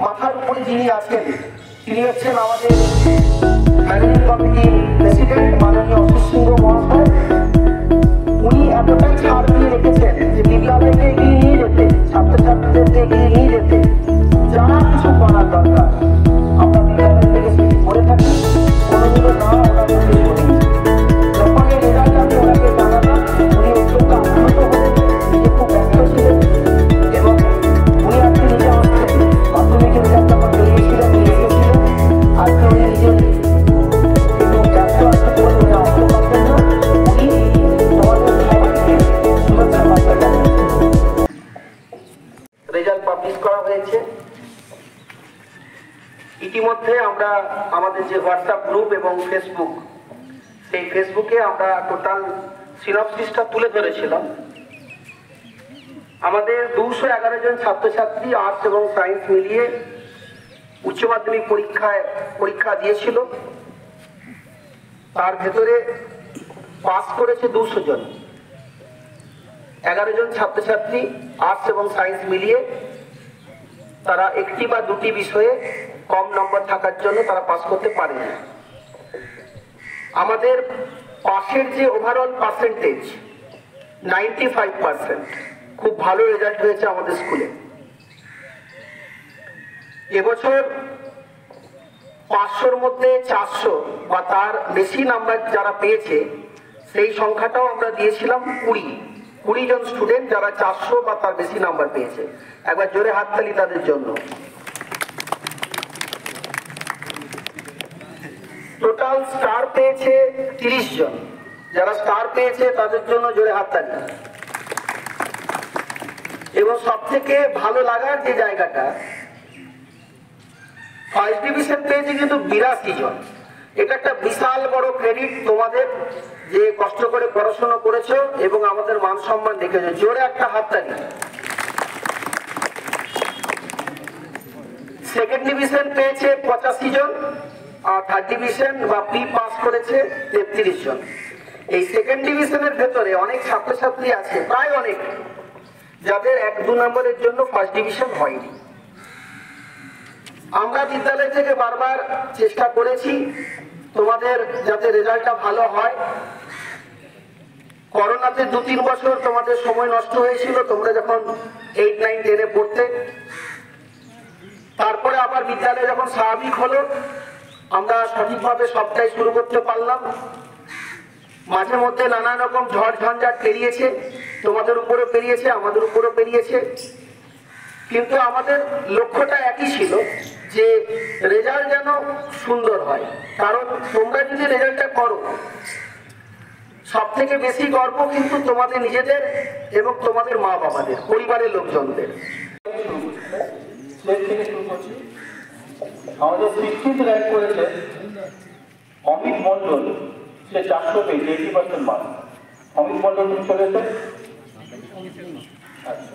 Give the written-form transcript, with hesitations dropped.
মাথার উপরে যিনি আছেন তিনি হচ্ছেন আমাদের ম্যানেজিং কমিটির প্রেসিডেন্ট মাননীয় অশিস সিংহ মহাশয়। উনি এতটাই ছাড় দিয়ে রেখেছেন যে বিদ্যালয়কে এগিয়ে নিয়ে যেতে, ছাত্রছাত্রীদেরকে এগিয়ে নিয়ে যেতে যা কিছু করার দরকার আমরা বিদ্যালয় থেকে করে থাকি। কোনোগুলো না ওরা নির্দেশ করি, যখন এই রেজাল্ট আমি ওনাকে জানালাম উনি অত্যন্ত আপ্লুত হলেন, নিজে খুব ব্যস্ত ছিলেন এবং উনি আজকে নিজে আসছেন মাধ্যমিকের রেজাল্ট আমার বেরিয়েছিলেন, লিখেছিলেন। আজকে উনি নিজে একটু ব্যস্ত আছেন বলে উনি আসতে পারতেন না। উনি তোমাদের সবাইকে শুভেচ্ছা বার্তা জানিয়েছেন। রেজাল্ট পাবলিশ করা হয়েছে। ইতিমধ্যে আমরা আমাদের যে হোয়াটসঅ্যাপ গ্রুপ এবং ফেসবুক, সেই ফেসবুকে আমরা টোটাল সিনপসিসটা তুলে ধরেছিলাম। আমাদের 211 জন ছাত্রছাত্রী আর্টস এবং সায়েন্স মিলিয়ে উচ্চ মাধ্যমিক পরীক্ষা দিয়েছিল। তার ভেতরে পাস করেছে 200 জন। 11 জন ছাত্রছাত্রী আর্টস এবং সায়েন্স মিলিয়ে তারা একটি বা দুটি বিষয়ে কম নম্বর থাকার জন্য তারা পাস করতে পারেনি। আমাদের পাসের যে ওভারঅল পার্সেন্টেজ 95%, খুব ভালো রেজাল্ট হয়েছে আমাদের স্কুলে। এবছর 500-র মধ্যে 400 বা তার বেশি নাম্বার যারা পেয়েছে সেই সংখ্যাটাও আমরা দিয়েছিলাম 20। 20 জন স্টুডেন্ট যারা 400 বা তার বেশি নাম্বার পেয়েছে। একবার জোরে হাততালি তাদের জন্য। টোটাল স্টার পেয়েছে 30 জন। যারা স্টার পেয়েছে তাদের জন্য জোরে হাততালি। এবং সব থেকে ভালো লাগার যে জায়গাটা, ফার্স্ট ডিভিশন পেয়েছে কিন্তু 82 জন। এটা একটা বিশাল বড় ক্রেডিট তোমাদের, যে কষ্ট করে পড়াশোনা করেছো এবং আমাদের মান সম্মান রেখেছো। জোরে একটা হাততালি। সেকেন্ড ডিভিশন পেয়েছে 85 জন, আর থার্ড ডিভিশন বা প্রি পাস করেছে 33 জন। এই সেকেন্ড ডিভিশনের ভেতরে অনেক ছাত্রছাত্রী আছে, প্রায় অনেক, যাদের 1-2 নম্বরের জন্য ফার্স্ট ডিভিশন হয়নি। আমরা বিদ্যালয় থেকে বারবার চেষ্টা করেছি তোমাদের যাতে রেজাল্টটা ভালো হয়। করোনাতে 2-3 বছর তোমাদের সময় নষ্ট হয়েছিল, তোমরা যখন 8, 9, 10-এ পড়তে। তারপরে আবার বিদ্যালয় যখন স্বাভাবিক হলো, আমরা সঠিকভাবে সবটাই শুরু করতে পারলাম। মাঝে মধ্যে নানা রকম ঝড় ঝঞ্ঝাট পেরিয়েছে, তোমাদের উপরও পেরিয়েছে, আমাদের উপরও পেরিয়েছে, কিন্তু আমাদের লক্ষ্যটা একই ছিল যে রেজাল্ট যেন সুন্দর হয়। কারণ তোমরা যদি রেজাল্টটা করো, সব থেকে বেশি গর্ব কিন্তু তোমাদের নিজেদের এবং তোমাদের মা বাবাদের, পরিবারের লোকজনদের। আমাদের 16th র্যাঙ্ক করেছে অমিত মন্ডল, সে 400 পেয়েছে, 80% মার্ক। অমিত মন্ডল চলেছে। আচ্ছা।